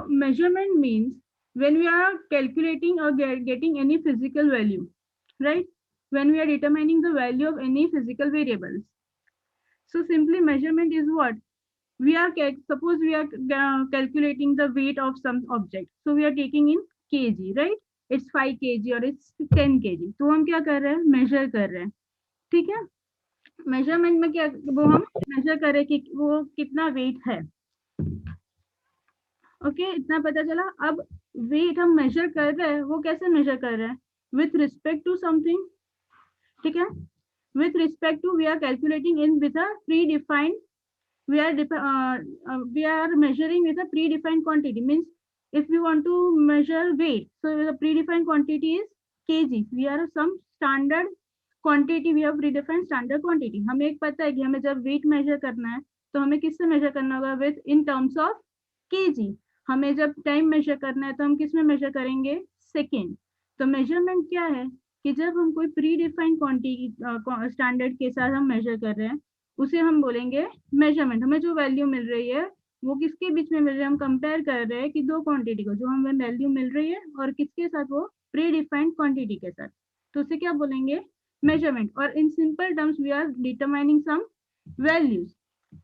measurement means when we are calculating or getting any physical value, right? When we are determining the value of any physical variables. So simply measurement is what? We are suppose we are calculating the weight of some object. So we are taking in kg, right? It's 5 kg or it's 10 kg. तो हम क्या कर रहे हैं? Major कर रहे हैं, ठीक है? मेजरमेंट में क्या वो हम मेजर करें कि वो कितना वेट है। ओके, इतना पता चला। अब वेट हम मेजर कर रहे हैं, वो कैसे मेजर कर रहे हैं? विथ रिस्पेक्ट टू समथिंग, ठीक है? With respect to we are calculating in with a predefined we are measuring with a predefined quantity. Means if we want to measure weight, so the predefined quantity is kg. We are some standard quantity, we have predefined standard quantity. हमें एक पता है कि हमें जब weight measure करना है तो हमें किससे measure करना होगा? with in terms of kg. हमें जब time measure करना है तो हम किस में measure करेंगे? second. तो measurement क्या है कि जब हम कोई predefined quantity standard के साथ हम measure कर रहे हैं, उसे हम बोलेंगे मेजरमेंट। हमें जो वैल्यू मिल रही है वो किसके बीच में मिल रही है? हम कंपेयर कर रहे हैं कि दो क्वांटिटी को, जो हमें वैल्यू मिल रही है और किसके साथ? वो प्री डिफाइंड क्वांटिटी के साथ। तो उसे क्या बोलेंगे? मेजरमेंट। और in simple terms we are determining some values.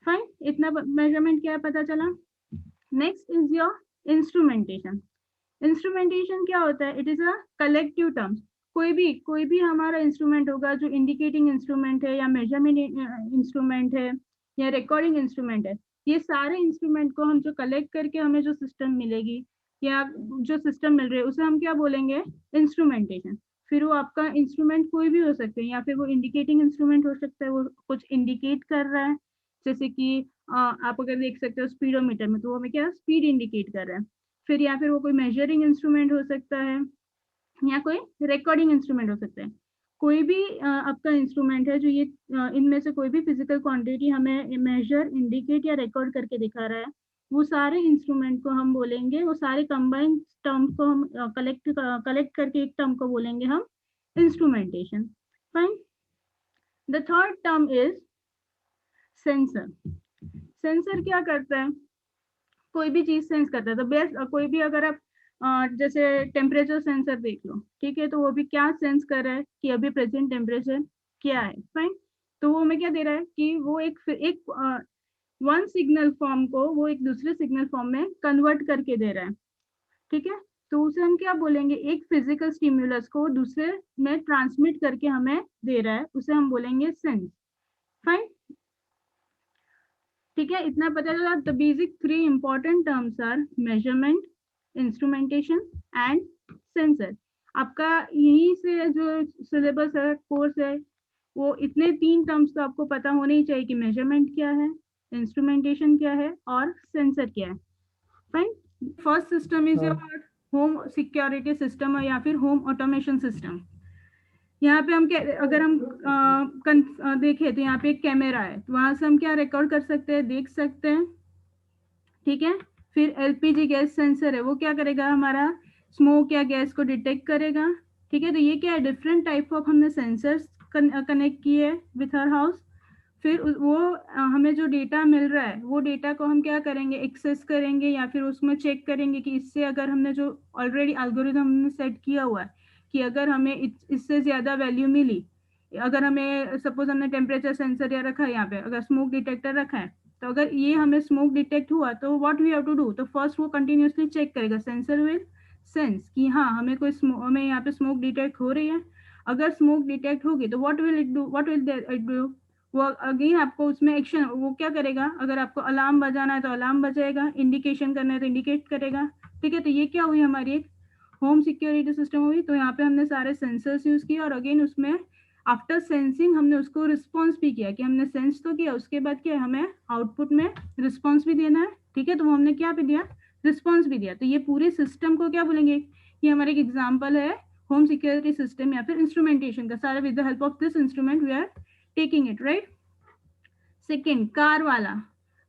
Fine, इतना मेजरमेंट क्या है पता चला। Next is your instrumentation. Instrumentation क्या होता है? It is a collective terms. कोई भी हमारा इंस्ट्रूमेंट होगा जो इंडिकेटिंग इंस्ट्रूमेंट है या मेजरमेंट इंस्ट्रूमेंट है या रिकॉर्डिंग इंस्ट्रूमेंट है, ये सारे इंस्ट्रूमेंट को हम जो कलेक्ट करके हमें जो सिस्टम मिलेगी या जो सिस्टम मिल रही है उसे हम क्या बोलेंगे? इंस्ट्रूमेंटेशन। फिर वो आपका इंस्ट्रूमेंट कोई भी हो सकते हैं, या फिर वो इंडिकेटिंग इंस्ट्रूमेंट हो सकता है, वो कुछ इंडिकेट कर रहा है, जैसे कि आप अगर देख सकते हो स्पीडोमीटर में, तो वो हमें क्या स्पीड इंडिकेट कर रहा है। फिर या फिर वो कोई मेजरिंग इंस्ट्रूमेंट हो सकता है या कोई रिकॉर्डिंग इंस्ट्रूमेंट हो सकता है। कोई भी आपका इंस्ट्रूमेंट है जो ये इनमें से कोई भी फिजिकल क्वांटिटी हमें मेजर, इंडिकेट या रिकॉर्ड करके दिखा रहा है, वो सारे इंस्ट्रूमेंट को हम बोलेंगे, वो सारे कंबाइंड टर्म्स को हम कलेक्ट करके एक टर्म को बोलेंगे हम instrumentation. Fine. The third term is sensor. Sensor क्या करता है? कोई भी चीज सेंस करता है। तो बेस्ट कोई भी अगर आप जैसे टेम्परेचर सेंसर देख लो, ठीक है, तो वो भी क्या सेंस कर रहा है कि अभी प्रेजेंट टेम्परेचर क्या है। फाइन। तो वो हमें क्या दे रहा है कि वो एक वन सिग्नल फॉर्म को वो एक दूसरे सिग्नल फॉर्म में कन्वर्ट करके दे रहा है, ठीक है। तो उसे हम क्या बोलेंगे? एक फिजिकल स्टिमुलस को दूसरे में ट्रांसमिट करके हमें दे रहा है, उसे हम बोलेंगे सेंस। फाइन, ठीक है, इतना पता चला। The basic 3 important terms R measurement, instrumentation and sensor. आपका यहीं से जो सिलेबस है, कोर्स है, वो इतने 3 टर्म्स तो आपको पता होने ही चाहिए कि मेजरमेंट क्या है, इंस्ट्रूमेंटेशन क्या है और सेंसर क्या है। Fine. First system is your home security system या फिर होम ऑटोमेशन सिस्टम। यहाँ पे हम अगर हम देखें तो यहाँ पे एक कैमरा है, तो वहां से हम क्या रिकॉर्ड कर सकते हैं, देख सकते हैं, ठीक है। फिर एलपीजी गैस सेंसर है, वो क्या करेगा? हमारा स्मोक या गैस को डिटेक्ट करेगा, ठीक है। तो ये क्या है? डिफरेंट टाइप ऑफ हमने सेंसर्स कनेक्ट किए विथ आवर हाउस। फिर वो हमें जो डेटा मिल रहा है, वो डेटा को हम क्या करेंगे? एक्सेस करेंगे या फिर उसमें चेक करेंगे कि इससे अगर हमने जो ऑलरेडी एल्गोरिथम हमने सेट किया हुआ है कि अगर हमें इससे ज़्यादा वैल्यू मिली, अगर हमें सपोज हमने टेम्परेचर सेंसर या रखा है, यहाँ पे अगर स्मोक डिटेक्टर रखा है, तो अगर ये हमें स्मोक डिटेक्ट हुआ तो what we have to do? तो फर्स्ट वो कंटिन्यूसली चेक करेगा, सेंसर विल सेंस कि हाँ हमें हमें यहाँ पे स्मोक डिटेक्ट हो रही है। अगर स्मोक डिटेक्ट होगी तो व्हाट विल इट डू? वो अगेन आपको उसमें एक्शन, वो क्या करेगा? अगर आपको अलार्म बजाना है तो अलार्म बजाएगा, इंडिकेशन करना है तो इंडिकेट करेगा, ठीक है। तो ये क्या हुई? हमारी एक होम सिक्योरिटी सिस्टम हुई। तो यहाँ पे हमने सारे सेंसर्स यूज किए और अगेन उसमें आफ्टर सेंसिंग हमने उसको रिस्पॉन्स भी किया कि हमने सेंस तो किया, उसके बाद क्या हमें आउटपुट में रिस्पॉन्स भी देना है, ठीक है। तो वो हमने क्या भी दिया? रिस्पॉन्स भी दिया। तो ये पूरे सिस्टम को क्या बोलेंगे? ये हमारे एक एग्जाम्पल है होम सिक्योरिटी सिस्टम या फिर इंस्ट्रूमेंटेशन का। सारा with the help of this instrument we are taking it, right. Second, car वाला।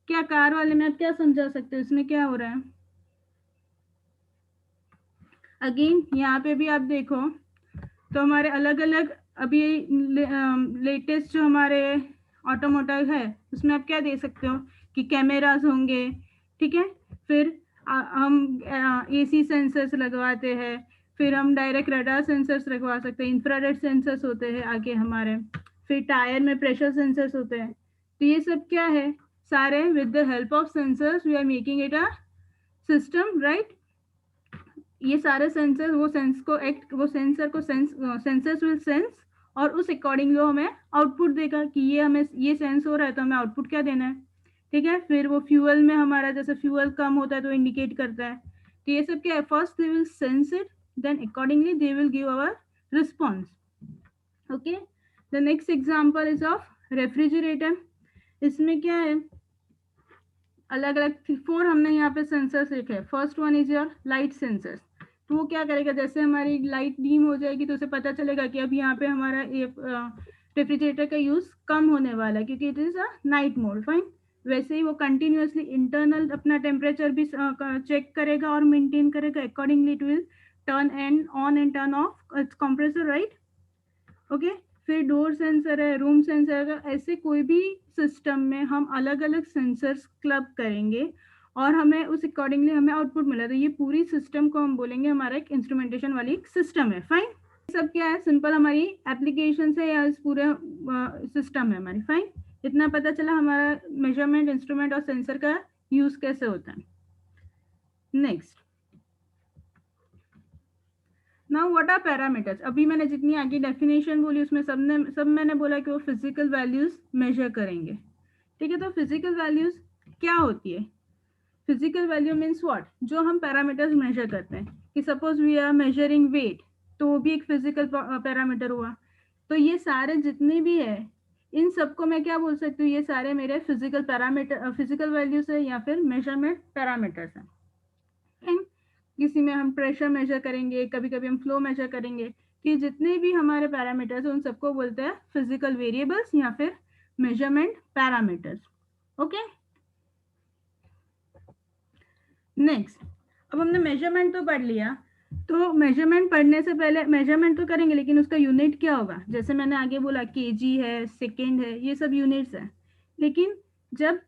क्या कार वाले में आप क्या समझा सकते हो? इसमें क्या हो रहा है? अगेन यहाँ पे भी आप देखो तो हमारे अलग अलग अभी लेटेस्ट जो हमारे ऑटोमोटिव है उसमें आप क्या दे सकते हो कि कैमरास होंगे, ठीक है। फिर हम एसी सेंसर्स लगवाते हैं, फिर हम डायरेक्ट रडार सेंसर्स लगवा सकते हैं, इंफ्रारेड सेंसर्स होते हैं आगे हमारे, फिर टायर में प्रेशर सेंसर्स होते हैं। तो ये सब क्या है, सारे with the help of sensors we are making it a system, right. ये सारे सेंसर वो सेंस को एक्ट, वो सेंसर को सेंसर्स विल सेंस और उस अकॉर्डिंग वो हमें आउटपुट देगा कि ये हमें ये सेंस हो रहा है तो हमें आउटपुट क्या देना है, ठीक है। फिर वो फ्यूल में हमारा जैसे फ्यूल कम होता है तो इंडिकेट करता है। तो ये सब क्या है, first they will sense it, then accordingly they will give our response. Okay, the next example is of refrigerator. इसमें क्या है, अलग अलग 4 हमने यहाँ पे सेंसर्स लिखे। First one is your light sensors. तो वो क्या करेगा, जैसे हमारी लाइट डीम हो जाएगी तो उसे पता चलेगा कि अब यहाँ पे हमारा रेफ्रिजरेटर का यूज कम होने वाला है क्योंकि it is a night mode, fine. वैसे ही वो कंटिन्यूअसली इंटरनल अपना टेम्परेचर भी चेक करेगा और मेंटेन करेगा, accordingly it will turn and on and turn of its compressor, right. Okay, फिर डोर सेंसर है, रूम सेंसर है, ऐसे कोई भी सिस्टम में हम अलग अलग सेंसर्स क्लब करेंगे और हमें उस अकॉर्डिंगली हमें आउटपुट मिला। तो ये पूरी सिस्टम को हम बोलेंगे हमारा एक इंस्ट्रूमेंटेशन वाली सिस्टम है, फाइन। सब क्या है, सिंपल हमारी एप्लीकेशन है या इस पूरे सिस्टम है हमारी, फाइन। इतना पता चला हमारा मेजरमेंट इंस्ट्रूमेंट और सेंसर का यूज कैसे होता है। Next, now what are parameters. अभी मैंने जितनी आगे डेफिनेशन बोली उसमें सब मैंने बोला कि वो फिजिकल वैल्यूज मेजर करेंगे, ठीक है। तो फिजिकल वैल्यूज क्या होती है, फिजिकल वैल्यू मीन्स व्हाट, जो हम पैरामीटर्स मेजर करते हैं कि suppose we are measuring weight, तो वो भी एक फिजिकल पैरामीटर हुआ। तो ये सारे जितने भी है इन सबको मैं क्या बोल सकती हूँ, ये सारे मेरे फिजिकल पैरामीटर, फिजिकल वैल्यूज है या फिर मेजरमेंट पैरामीटर्स हैं। किसी में हम प्रेशर मेजर करेंगे, कभी कभी हम फ्लो मेजर करेंगे, कि जितने भी हमारे पैरामीटर्स हैं उन सबको बोलते हैं फिजिकल वेरिएबल्स या फिर मेजरमेंट पैरामीटर्स। ओके, नेक्स्ट, अब हमने मेजरमेंट तो पढ़ लिया, तो मेजरमेंट पढ़ने से पहले मेजरमेंट तो करेंगे लेकिन उसका यूनिट क्या होगा, जैसे मैंने आगे बोला केजी है, सेकेंड है, ये सब यूनिट्स है। लेकिन जब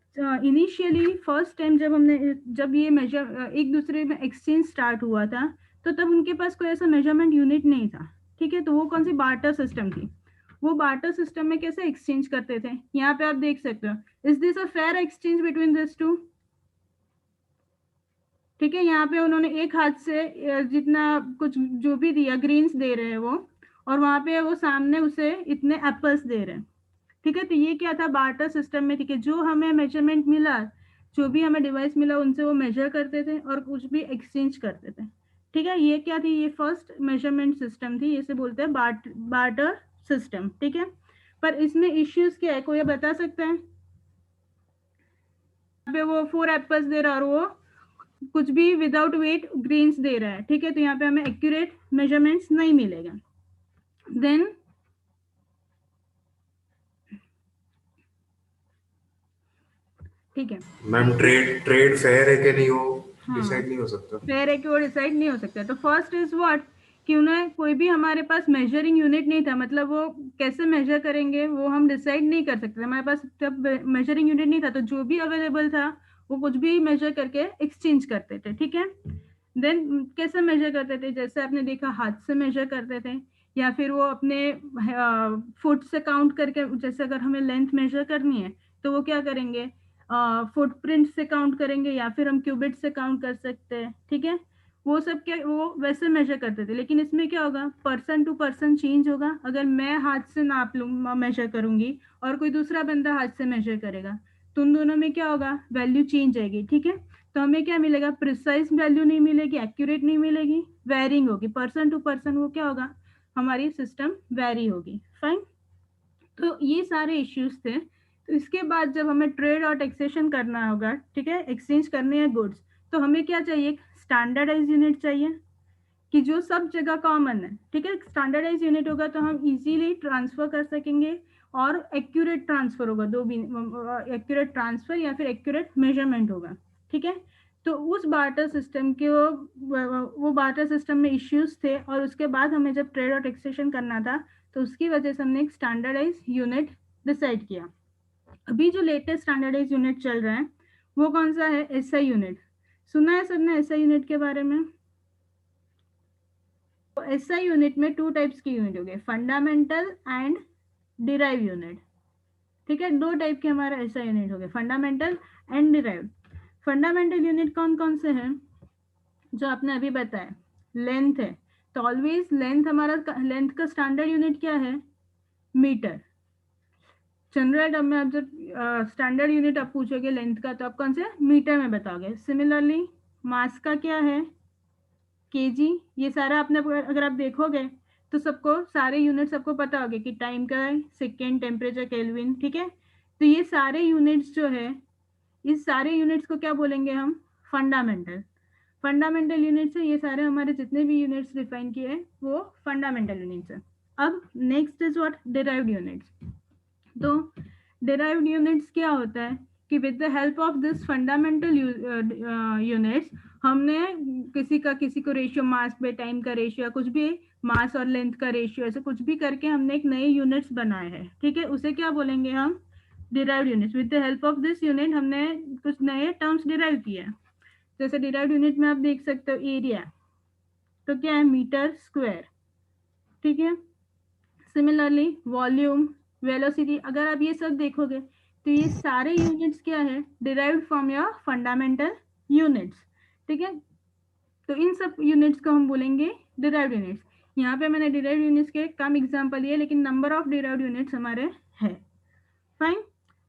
इनिशियली फर्स्ट टाइम जब ये मेजर एक दूसरे में एक्सचेंज स्टार्ट हुआ था तो तब उनके पास कोई ऐसा मेजरमेंट यूनिट नहीं था, ठीक है। तो वो कौन सी बार्टर सिस्टम थी, वो बार्टर सिस्टम में कैसे एक्सचेंज करते थे, यहाँ पे आप देख सकते हो, is this a fair exchange between this two, ठीक है। यहाँ पे उन्होंने एक हाथ से जितना कुछ जो भी दिया, ग्रीन्स दे रहे हैं वो, और वहां पे वो सामने उसे इतने एप्पल्स दे रहे हैं, ठीक है। तो ये क्या था, बार्टर सिस्टम में, ठीक है। जो हमें मेजरमेंट मिला, जो भी हमें डिवाइस मिला उनसे वो मेजर करते थे और कुछ भी एक्सचेंज करते थे, ठीक है। ये क्या थी, ये फर्स्ट मेजरमेंट सिस्टम थी, इसे बोलते हैं बार्टर सिस्टम, ठीक है। पर इसमें इश्यूज क्या है, कोई बता सकता है। वो 4 एप्पल्स दे रहा है और वो कुछ भी विदाउट वेट ग्रेन्स दे रहा है, ठीक है। तो यहाँ पे हमें एक्यूरेट मेजरमेंट्स नहीं मिलेगा। देन ठीक है मैम, ट्रेड ट्रेड फेयर है कि नहीं वो हाँ, डिसाइड नहीं हो सकता। फेयर है कि वो डिसाइड नहीं हो सकता। तो फर्स्ट इज व्हाट, कि उन्हें कोई भी हमारे पास मेजरिंग यूनिट नहीं था, मतलब वो कैसे मेजर करेंगे वो हम डिसाइड नहीं कर सकते, हमारे पास जब मेजरिंग यूनिट नहीं था तो जो भी अवेलेबल था वो कुछ भी मेजर करके एक्सचेंज करते थे, ठीक है। देन कैसे मेजर करते थे, जैसे आपने देखा हाथ से मेजर करते थे या फिर वो अपने फुट से काउंट करके, जैसे अगर हमें लेंथ मेजर करनी है तो वो क्या करेंगे, फुटप्रिंट से काउंट करेंगे या फिर हम क्यूबिट से काउंट कर सकते हैं, ठीक है। वो सब क्या, वो वैसे मेजर करते थे। लेकिन इसमें क्या होगा, पर्सन टू पर्सन चेंज होगा। अगर मैं हाथ से नाप लूँ, मेजर करूंगी और कोई दूसरा बंदा हाथ से मेजर करेगा तो उन दोनों में क्या होगा, वैल्यू चेंज आएगी, ठीक है। तो हमें क्या मिलेगा, प्रिसाइज वैल्यू नहीं मिलेगी, एक्यूरेट नहीं मिलेगी, वेरिंग होगी, पर्सन टू पर्सन वो क्या होगा, हमारी सिस्टम वेरी होगी, फाइन। तो ये सारे इश्यूज थे। तो इसके बाद जब हमें ट्रेड और टैक्सेशन करना होगा, ठीक है, एक्सचेंज करने हैं गुड्स, तो हमें क्या चाहिए, स्टैंडर्डाइज यूनिट चाहिए कि जो सब जगह कॉमन है, ठीक है। स्टैंडर्डाइज यूनिट होगा तो हम इजीली ट्रांसफर कर सकेंगे और एक्यूरेट ट्रांसफर होगा, दो भी एक्यूरेट ट्रांसफर या फिर एक्यूरेट मेजरमेंट होगा, ठीक है। तो उस बार्टर सिस्टम के वो बार्टर सिस्टम में इश्यूज थे और उसके बाद हमें जब ट्रेड और टैक्सेशन करना था तो उसकी वजह से हमने एक स्टैंडर्डाइज यूनिट डिसाइड किया। अभी जो लेटेस्ट स्टैंडर्डाइज यूनिट चल रहा है वो कौन सा है, एसआई यूनिट। सुना है सबने एसआई यूनिट के बारे में? तो एसआई यूनिट में 2 टाइप्स की यूनिट हो गए, फंडामेंटल एंड डिराइव यूनिट। ठीक है, 2 टाइप के हमारे एसआई यूनिट हो गए, fundamental and derive. Fundamental unit कौन कौन से हैं? जो आपने अभी बताया, लेंथ है, तो ऑलवेज लेंथ, हमारा लेंथ का स्टैंडर्ड यूनिट क्या है? मीटर। जनरल टर्म में आप जब स्टैंडर्ड यूनिट आप पूछोगे लेंथ का, तो आप कौन से मीटर में बताओगे। सिमिलरली मास का क्या है? केजी। ये सारा आपने अगर आप देखोगे तो सबको सारे यूनिट सबको पता होंगे कि टाइम का है सेकेंड, टेम्परेचर, केल्विन। ठीक है, तो ये सारे यूनिट्स जो है, इस सारे यूनिट्स को क्या बोलेंगे हम? फंडामेंटल। फंडामेंटल यूनिट्स है, ये सारे हमारे जितने भी यूनिट्स डिफाइन किए हैं वो फंडामेंटल यूनिट्स है। अब next is what? Derived units. तो डिराइव्ड यूनिट्स क्या होता है कि with the help of this fundamental units, हमने किसी को रेशियो, मास पे टाइम का रेशियो या कुछ भी, मास और लेंथ का रेशियो, ऐसे कुछ भी करके हमने एक नए यूनिट्स बनाए हैं। ठीक है, उसे क्या बोलेंगे हम? Derived units. With the help of this unit हमने कुछ नए टर्म्स डिराइव किए हैं। जैसे डिराइव्ड यूनिट में आप देख सकते हो एरिया, तो क्या है? Metre square. ठीक है, सिमिलरली वॉल्यूम, वेलोसिटी, अगर आप ये सब देखोगे तो ये सारे यूनिट्स क्या है? Derived from your fundamental units. ठीक है, तो इन सब यूनिट्स को हम बोलेंगे डिराइव्ड यूनिट्स। यहाँ पे मैंने डिराइव्ड यूनिट्स के कम एग्जांपल लिए, लेकिन नंबर ऑफ डिराइव्ड यूनिट्स हमारे है। फाइन,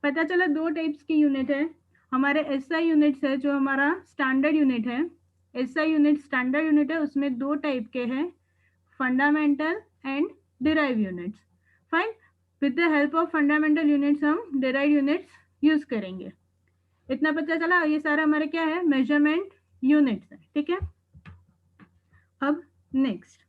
पता चला 2 टाइप्स की यूनिट है हमारे। एसआई यूनिट्स है जो हमारा स्टैंडर्ड यूनिट है, एसआई यूनिट स्टैंडर्ड यूनिट है, उसमें 2 टाइप के हैं, fundamental and derive units. Fine, with the help of fundamental units हम डिराइव यूनिट्स यूज करेंगे। इतना पता चला, ये सारा हमारे क्या है? मेजरमेंट यूनिट्स है। ठीक है, अब नेक्स्ट